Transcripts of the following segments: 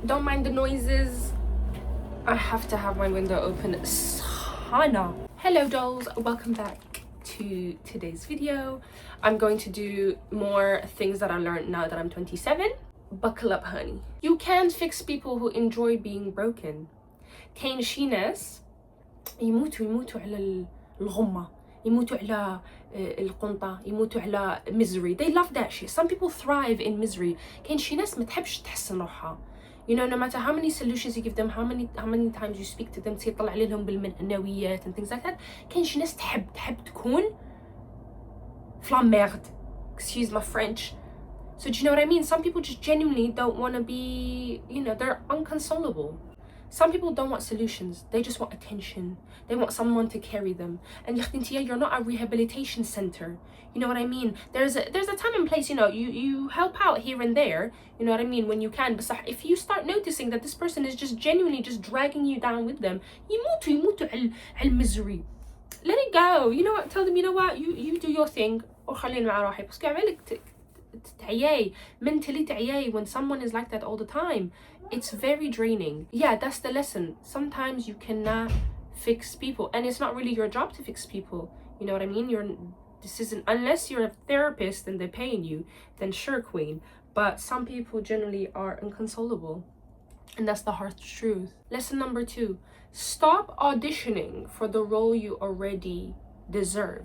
Don't mind the noises. I have to have my window open. Sana. Hello dolls, welcome back to today's video. I'm going to do more things that I learned now that I'm 27. Buckle up, honey. You can't fix people who enjoy being broken. كاين شي ناس يموتوا على الغمة، يموتوا على القنطة، يموتوا على misery. They love that shit. Some people thrive in misery. كاين شي ناس ما تحبش تحسن روحها. You know, no matter how many solutions you give them, how many times you speak to them, تطلع عليهم بالمعنويات and things like that. كاين شي ناس تحب تكون flammerde. Excuse my French. So do you know what I mean? Some people just genuinely don't want to be, you know, they're unconsolable. Some people don't want solutions. They just want attention. They want someone to carry them. And you're not a rehabilitation center. You know what I mean? There's a time and place, you know, you help out here and there, you know what I mean, when you can. But if you start noticing that this person is just genuinely just dragging you down with them, يموتوا على misery. Let it go. You know what? Tell them, you know what? You do your thing. وخليني مع روحي. بس كعملك تعياي mentally تعياي when someone is like that all the time. It's very draining. Yeah, that's the lesson. Sometimes you cannot fix people, and it's not really your job to fix people. You know what I mean? This isn't, unless you're a therapist and they're paying you, then sure, queen. But some people generally are inconsolable, and that's the harsh truth. Lesson number 2: stop auditioning for the role you already deserve.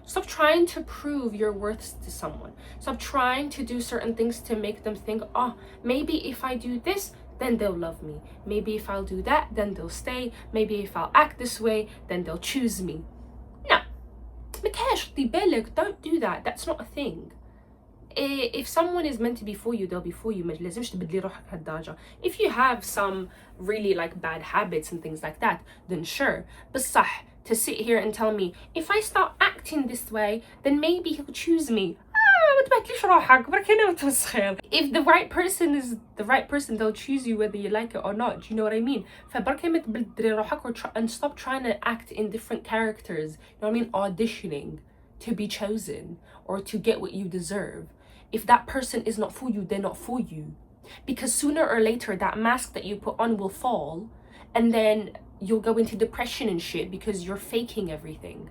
Stop trying to prove your worth to someone. Stop trying to do certain things to make them think, oh, maybe if I do this, then they'll love me. Maybe if I'll do that, then they'll stay. Maybe if I'll act this way, then they'll choose me. No. Don't do that. That's not a thing. If someone is meant to be for you, they'll be for you. If you have some really like bad habits and things like that, then sure. But to sit here and tell me, if I start acting this way, then maybe he'll choose me. If the right person is the right person, they'll choose you whether you like it or not. Do you know what I mean? And stop trying to act in different characters. You know what I mean? Auditioning to be chosen or to get what you deserve. If that person is not for you, they're not for you. Because sooner or later, that mask that you put on will fall, and then you'll go into depression and shit because you're faking everything.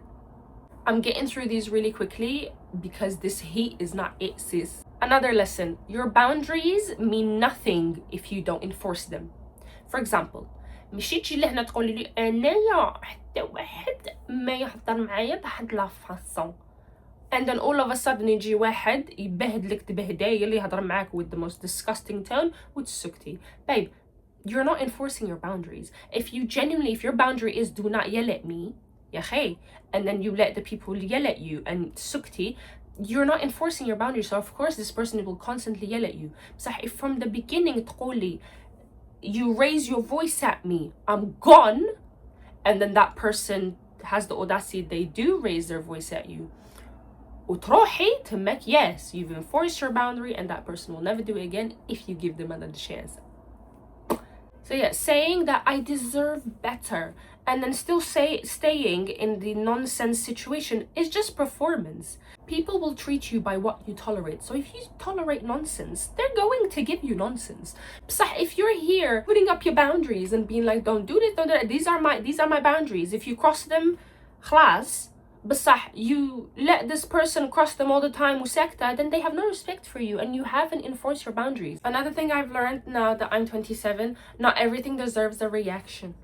I'm getting through these really quickly because this heat is not it, sis. Another lesson: your boundaries mean nothing if you don't enforce them. For example, مشيتي لهنا تقولي لي انايا حتى واحد ما يهضر معايا بواحد لا فاصون. And then all of a sudden يجي واحد يبهدلك تبهدايه اللي يهضر معاك with the most disgusting tone وتسكتي. Babe, you're not enforcing your boundaries. If your boundary is do not yell at me, يا خي, and then you let the people yell at you and سكتي, you're not enforcing your boundaries. So of course this person will constantly yell at you. صح, if from the beginning تقولي you raise your voice at me, I'm gone, and then that person has the audacity, they do raise their voice at you, وتروحي تمك, yes, you've enforced your boundary and that person will never do it again if you give them another chance. So yeah, saying that I deserve better and then still staying in the nonsense situation is just performance. People will treat you by what you tolerate. So if you tolerate nonsense, they're going to give you nonsense. If you're here putting up your boundaries and being like, don't do this, don't do that, these are my boundaries. If you cross them, خلاص. بصح you let this person cross them all the time وساكتة, then they have no respect for you and you haven't enforced your boundaries. Another thing I've learned now that I'm 27, not everything deserves a reaction.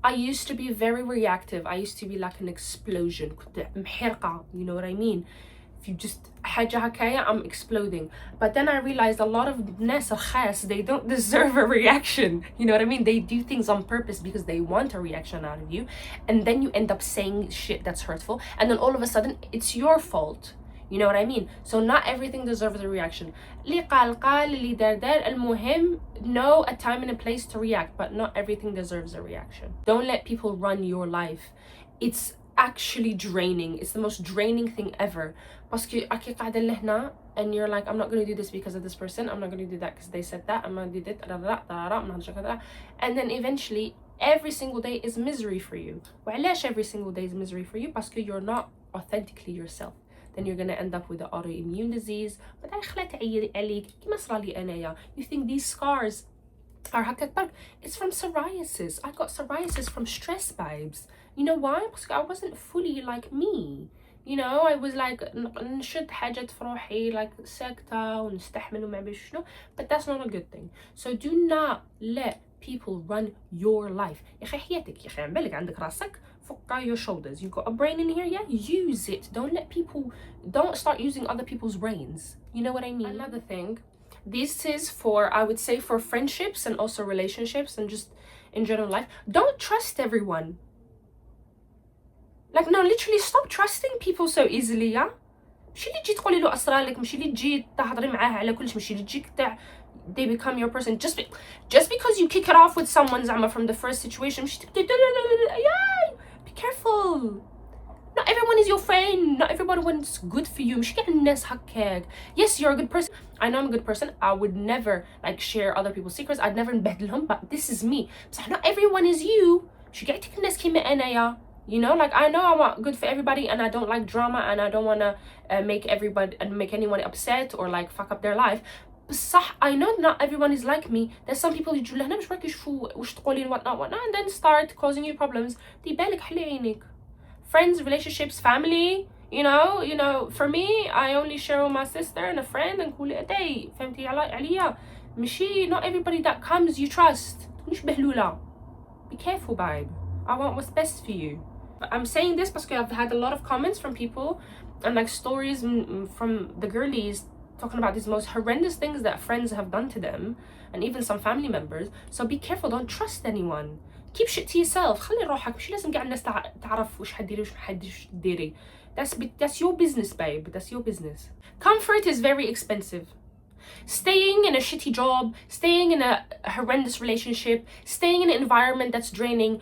I used to be very reactive. I used to be like an explosion. You know what I mean? If you just حاجة هكايا, I'm exploding. But then I realized a lot of ناس الخاص, they don't deserve a reaction. You know what I mean? They do things on purpose because they want a reaction out of you. And then you end up saying shit that's hurtful. And then all of a sudden, it's your fault. You know what I mean? So not everything deserves a reaction. اللي قال اللي دار المهم, know a time and a place to react. But not everything deserves a reaction. Don't let people run your life. It's actually draining. It's the most draining thing ever. باسكو أكي قاعدة لهنا and you're like, I'm not going to do this because of this person, I'm not going to do that because they said that, I'm going to do that, and then eventually every single day is misery for you. وعلاش every single day is misery for you? باسكو you're not authentically yourself. Then you're going to end up with an autoimmune disease. You think these scars or هكاك برك. It's from psoriasis. I got psoriasis from stress vibes. You know why? Because I wasn't fully like me. You know, I was like نشد حاجات في روحي like ساكتة ونستحمل وما بعرف شنو. But that's not a good thing. So do not let people run your life. يا أخي حياتك، يا أخي عم بالك عندك راسك فوق your shoulders. You got a brain in here, yeah? Use it. Don't start using other people's brains. You know what I mean? Another thing, this is for, I would say, for friendships and also relationships and just in general life. Don't trust everyone. Like, no, literally stop trusting people so easily, yeah? مش اللي تجي تقولي له اسرارك، مش اللي تجي تهضري معاه على كلش، مش اللي تجيك they become your person just because you kick it off with someone زعما from the first situation. مش تبدي be careful. Not everyone is your friend. Not everyone wants good for you. مش كاع الناس هكاك. Yes, you're a good person. I know I'm a good person. I would never like share other people's secrets. I'd never نبهدلهم, but this is me. بصح not everyone is you. مش قاعد تك الناس كيما انايا. You know, like I know I want good for everybody and I don't like drama and I don't want to make anyone upset or like fuck up their life. بصح I know not everyone is like me. There's some people يجوا لهنا مش راك يشوفوا واش تقولين whatnot and then start causing you problems. دي بالك حلي عينيك. Friends, relationships, family, you know, for me I only share with my sister and a friend and كل day. فهمتي عليا؟ مشي not everybody that comes you trust. مش بهلولة. Be careful, babe. I want what's best for you. I'm saying this because I've had a lot of comments from people and like stories from the girlies talking about these most horrendous things that friends have done to them and even some family members. So be careful, don't trust anyone. Keep shit to yourself. خلي روحك، مش لازم قاعد الناس تعرف وش حديري وش محدش تديري. That's your business, babe. That's your business. Comfort is very expensive. Staying in a shitty job, staying in a horrendous relationship, staying in an environment that's draining,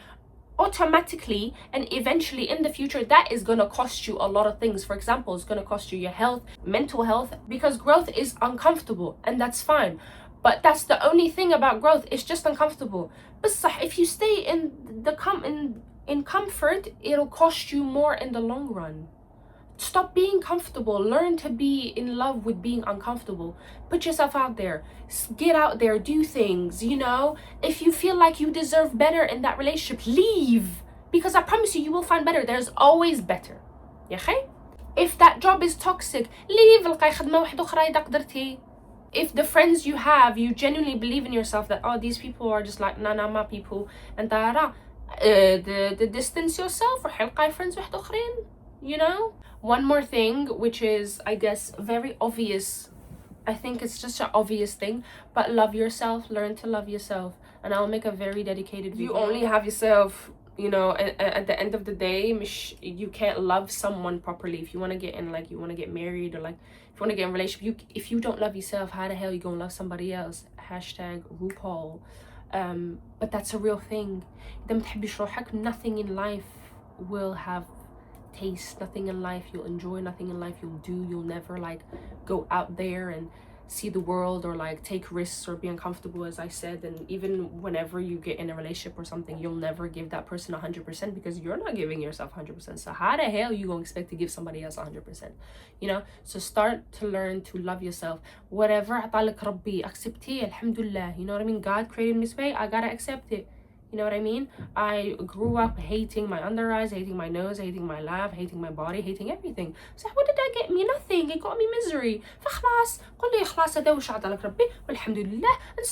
automatically and eventually in the future that is going to cost you a lot of things. For example, it's going to cost you your health, mental health, because growth is uncomfortable and that's fine. But that's the only thing about growth, it's just uncomfortable. But if you stay in comfort, it'll cost you more in the long run. Stop being comfortable. Learn to be in love with being uncomfortable. Put yourself out there. Get out there. Do things, you know. If you feel like you deserve better in that relationship, leave. Because I promise you, you will find better. There's always better. يا خي? If that job is toxic, leave. لقاي خدمة واحدة أخرى إذا قدرتي. If the friends you have, you genuinely believe in yourself that, oh, these people are just like, nah, my people. And the distance yourself or حلقاي friends واحدة أخرين. You know? One more thing, which is, I guess, very obvious. I think it's just an obvious thing, but love yourself. Learn to love yourself. And I'll make a very dedicated video. You only have yourself, you know, at the end of the day, you can't love someone properly. If you want to get in, like, you want to get married or, like, if you want to get in a relationship, if you don't love yourself, how the hell you gonna love somebody else? Hashtag RuPaul. But that's a real thing. إذا ما تحبيش روحك, nothing in life will have taste, nothing in life you'll enjoy, nothing in life you'll do. You'll never like go out there and see the world or like take risks or be uncomfortable, as I said. And even whenever you get in a relationship or something, you'll never give that person 100% because you're not giving yourself 100%. So how the hell you gonna expect to give somebody else 100%? You know, so start to learn to love yourself. Whatever عطالك ربي, acceptيه, alhamdulillah. You know what I mean? God created me this way, I gotta accept it. You know what I mean? I grew up hating my under eyes, hating my nose, hating my laugh, hating my body, hating everything. So what did that get me? Nothing. It got me misery. فخلاص قل لي خلاص هذا وش عطالك ربي والحمد لله. And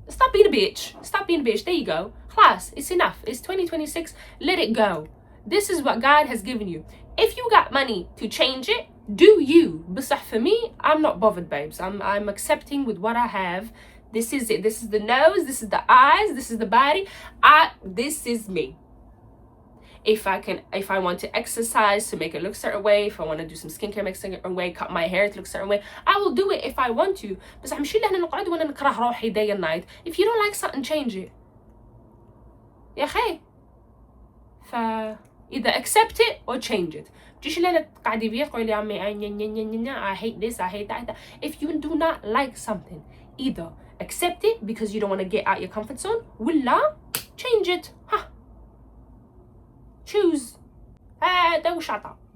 stop being a bitch. Stop being a bitch. There you go. خلاص, it's enough. It's 2026. Let it go. This is what God has given you. If you got money to change it, do you. بصح for me, I'm not bothered, babes. I'm accepting with what I have. This is it. This is the nose. This is the eyes. This is the body. This is me. If I want to exercise to make it look a certain way, if I want to do some skincare, make a certain way, cut my hair to look a certain way, I will do it if I want to. بس مش لهنا نقعد وانا نكره روحي day and night. If you don't like something, change it. يا خي. either accept it or change it. تجيش لهنا تقعدي بيه تقولي يا عمي I hate this, I hate that. If you do not like something, either accept it because you don't want to get out your comfort zone, ولا change it. Choose.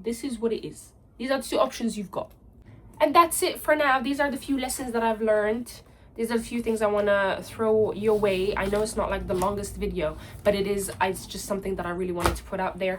This is what it is. These are the two options you've got. And that's it for now. These are the few lessons that I've learned. these are a few things I want to throw your way. I know it's not like the longest video, but it's just something that I really wanted to put out there.